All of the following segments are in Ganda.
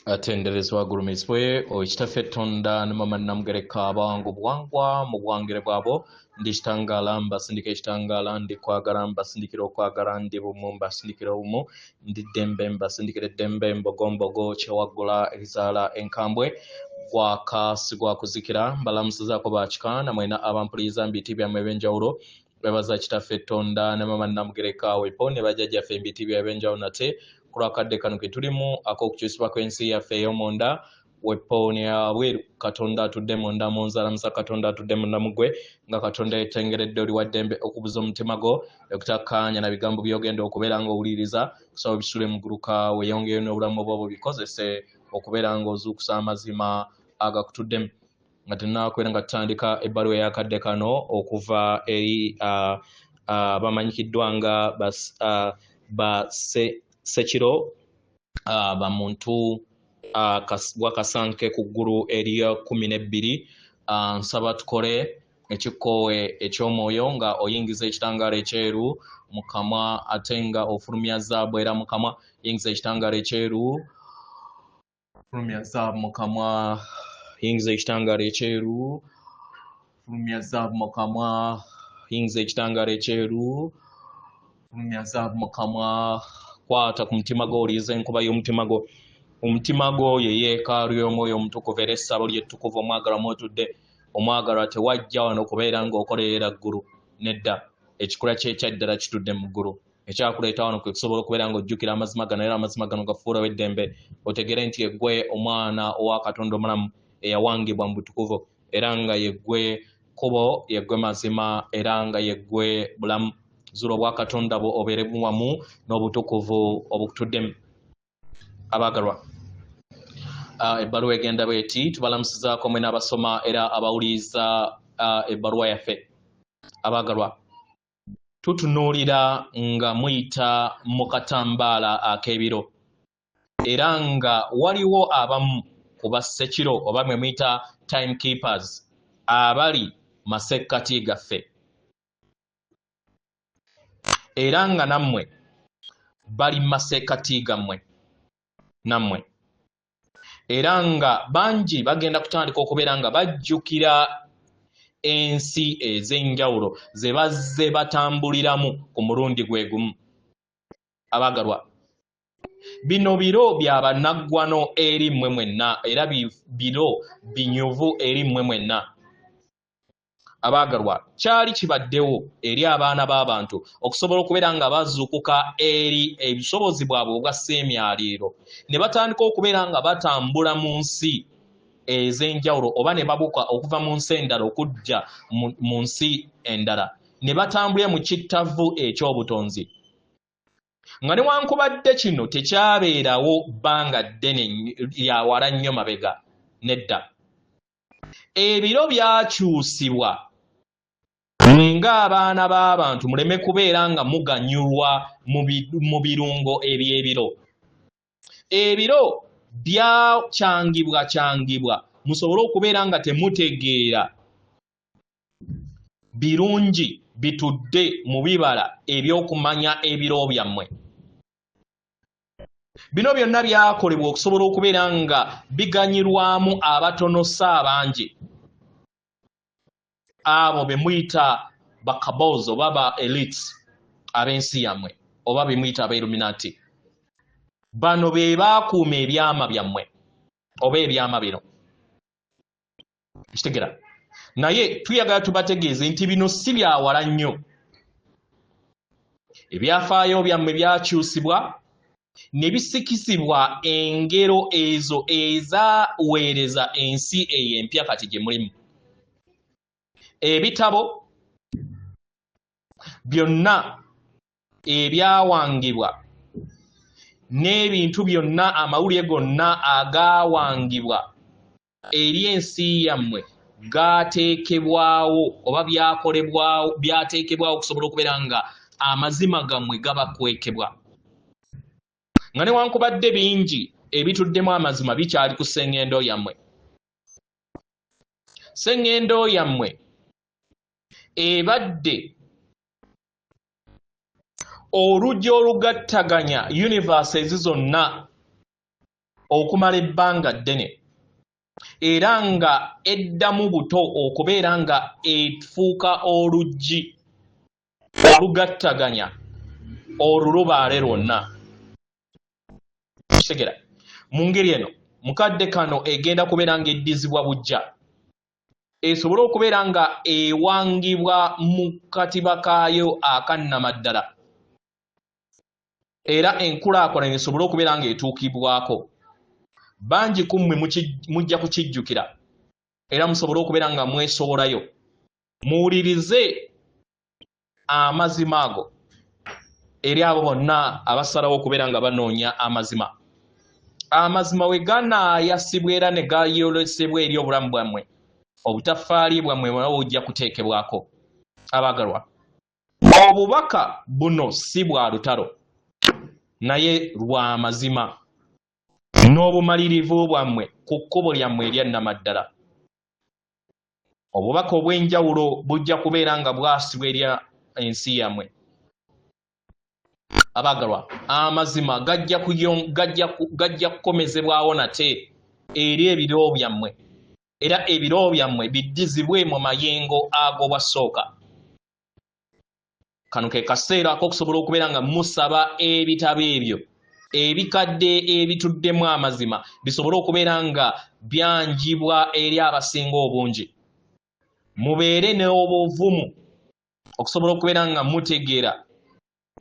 atenderezwa gulumiswe okitaffe Tonda ne mama Namugereka abangu bwangwa mu bwangere bwabo ndi kitangala mbasindika ekitangala ndi kwagala mbasindikira okwagala ndi bumu mbasindikira obumu ndi ddembe mbasindikira eddembe mbogombogo kyewaggula ebizaala enkambwe gwakasi gwakuzikira mbalamusizaako bakika namwena abampuliza mbiti byammwe ebyenjawulo bebaza kitaffe Tonda ne mama Namugereka wepo ne bajjajjaffe mbiti by'ebyenjawulo nate kulwakadde kano ke tulimu ak'okukyusibwa kw'ensi yaffe ey'omunda wepooni abweru Katonda atudde munda mu nzalamusa Katonda atudde munda mu ggwe nga Katonda yetengeredde oli wa ddembe okubuza omutima gwo okutakkaanya na bigambo by'ogenda okubeera ng'owuliriza kusaba bisule mu gguluka weeyongeyo n'obulamu bwo bubikozese okubeera ng'ozuukusa amazima agakutuddemu nga tennakubeera nga tutandika ebbaluwa ey'akadde kano okuva eri bamanyikiddwa nga Sekiro bamuntu wakasanke ku ggulu erya 12 nsaba tukole ekikoowe eky'omwoyo nga oyingiza ekitangaala ekyeru mu kamwa ate nga ofulumya zaabu era mu kamwa yingiza ekitangaala ekyeru fulumya zaabu mu kamwa yingiza ekitangaala ekyeru fulumya zaabu mu kamwa yingiza ekitangaala ekyeru fulumya zaabu mu kamwa kwata ku mutima gwo oliiza enkuba y'omutima gwo omutima gwo ye yeekaalu y'omwoyo omutukuvu era essabo lyettukuvu omwagalwa mwotudde omwagalwa tewajja wano okubeera ng'okolerera ggulu nedda ekikula kyekyaddala kitudde mu ggulu ekyakuleeta wano kwe kusobola okubeera ng'ojjukira amazima gano era amazima gano gafuulawo eddembe otegere nti yeggwe omwana owa Katonda omulamu eyawangibwa mu butukuvu era nga yeggwe kkubo yeggwe mazima era nga yeggwe bulamu zuula obwa Katonda bwo obeere wamu n'obutukuvu obukutuddemu abaagalwa ebbaluwa egenda bweti tubalamusizaako mwe n'abasoma era abawuliriza ebbaluwa yaffe abaagalwa tutunuulira nga muyita mu katambaala ak'ebiro era nga waliwo abamu ku bassekiro oba mwe muyita time keepers abali masekkati gaffe era nga nammwe bali masekkati gammwe nammwe era nga bangi bagenda kutandika okubeera nga bajjukira ensi ez'enjawulo ze bazze batambuliramu ku mulundi gwe gumu abaagalwa bino biro bya bannaggwano eri mmwe mwenna era biro binyuvu eri mmwe mwenna abaagalwa kyali kibaddewo eri abaana b'abantu okusobola okubeera nga bazuukuka eri ebisobozi bwabwe obwa sseemyaliiro ne batandika okubeera nga batambula mu nsi ez'enjawulo oba ne babuka okuva mu nsi endala okujja mu nsi endala ne batambulira mu kittavu eky'obutonzi nga newankubadde kino tekyabeerawo bbanga ddene lyawala nnyo mabega nedda ebiro byakyusibwa ng'abaana b'abantu muleme kubeera nga muganyulwa mu birungo eby'ebiro ebiro byakyangibwa musobole okubeera nga temutegeera birungi bitudde mu bibala ebyokumanya ebiro byammwe bino byonna byakolebwa okusobola okubeera nga biganyirwamu abatono abangi abo be muyita bakaboozi oba ba elites ab'ensi yammwe oba be muyita abailluminati bano be baakuuma ebyama byammwe oba ebyama bino kitegera naye tuyagala tubategeeze nti bino si byawala nnyo ebyafaayo byammwe byakyusibwa ne bisikisibwa engero ezo ezaweereza ensi eyo empya kati gye mulimu ebitabo byonna ebyawangibwa n'ebintu byonna amawulire gonna agaawangibwa eri ensi yammwe gateekebwawo oba byateekebwawo okusobola okubeera nga amazima gammwe gabakwekebwa nga newankubadde bingi ebituddemu amazima bikyali ku sseŋŋendo yammwe sseŋŋendo yammwe ebadde olujja olugattaganya universe ezi zonna okumala ebbanga ddene era nga eddamu buto okubeera nga efuuka oluggi olugattaganya olulubaale lwonna. Kitegera mu ngeri eno mukadde kano egenda kubeera nga eddizibwa bujja esobole okubeera nga ewangibwa mu katiba kaayo akannamaddala era enkulaakulana esobole okubeera nga etuukibwako. Bangi ku mmwe mujja kukijjukira era musobole okubeera nga mwesoolayo muwulirize amazima ago eri abo bonna abasalawo okubeera nga banoonya amazima. Amazima we ganaayasibwa era ne gayolesebwa eri obulamu bwammwe, obutafaali bwammwe bwonna bujja kuteekebwako. Abaagalwa, obubaka buno si bwa lutalo naye lwa mazima n'obumalirivu bwammwe ku kkubo lyammwe eryannamaddala. Obubaka obw'enjawulo bujja kubeera nga bwasibwa eri ensi yammwe. Abaagalwa, amazima gajja kukomezebwawo nate eri ebiro byammwe era ebiro byammwe biddizibwe mu mayengo ag'obwasooka. Kano ke kaseera ak'okusobola okubeera nga musaba ebitabo ebyo ebikadde ebituddemu amazima bisobole okubeera nga byanjibwa eri abasinga obungi. Mubeere n'obuvumu okusobola okubeera nga mutegeera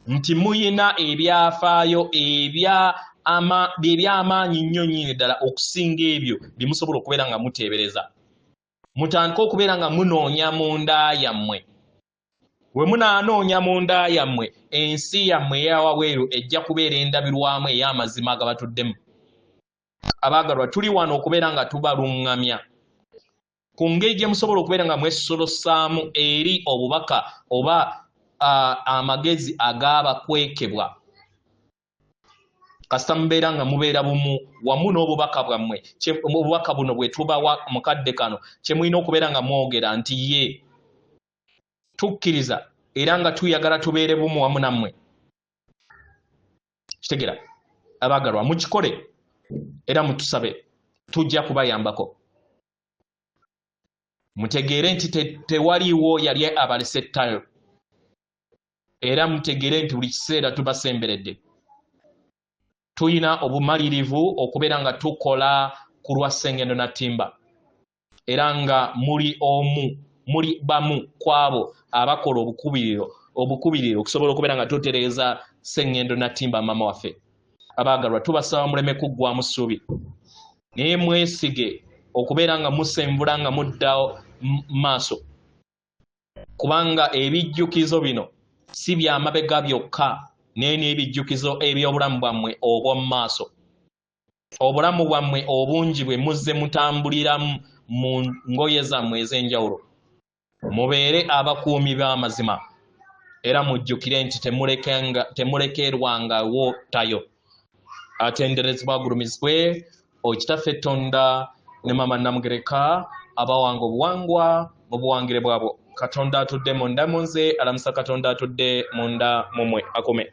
nti muyina ebyafaayo eby'amaanyi nnyo nnyini ddala okusinga ebyo bye musobola okubeera nga muteebereza. Mutandike okubeera nga munoonya munda yammwe. We munaanoonya munda yammwe, ensi yammwe eyawabweru ejja kubeera endabirwamu ey'amazima agabatuddemu. Abaagalwa, tuli wano okubeera nga tubaluŋŋamya ku ngeri gye musobola okubeera nga mwesolosaamu eri obubaka oba amagezi agaabakwekebwa kasita mubeera nga mubeera bumu wamu n'obubaka bwammwe. Obubaka buno bwe tubawa mukadde kano kye mulina okubeera nga mwogera nti ye tukkiriza era nga tuyagala tubeere bumu wamu nammwe. Kitegera abaagalwa, mukikole era mutusabe, tujja kubayambako. Mutegeere nti tewaliiwo yali abalese ttayo era mutegeere nti buli kiseera tubasemberedde. Tuyina obumalirivu okubeera nga tukola ku lwa Ssengendo Nattimba era nga muli bamu kwabo abakola obukubiriro okusobola okubeera nga tutereeza Ssengendo Nattimba maama waffe. Abaagalwa, tubasaba muleme kuggwaamu ssuubi naye mwesige okubeera nga musembula nga muddawo maaso, kubanga ebijjukizo bino si byamabega byokka naye n'ebijjukizo eby'obulamu bwammwe obw'omu maaso. Obulamu bwammwe obungi bwe muzze mutambuliramu mu ngoye zammwe ez'enjawulo. Mubeere abakuumi b'amazima era mujjukire nti temulekerwangawo ttayo. Atenderezebwa agulumizibwe Okitaffe Tonda ne Maama Namugereka abawanga obuwangwa mu buwangire bwabwo. Katonda atudde munda mu nze, alamusa Katonda atudde munda mumwe. Akome.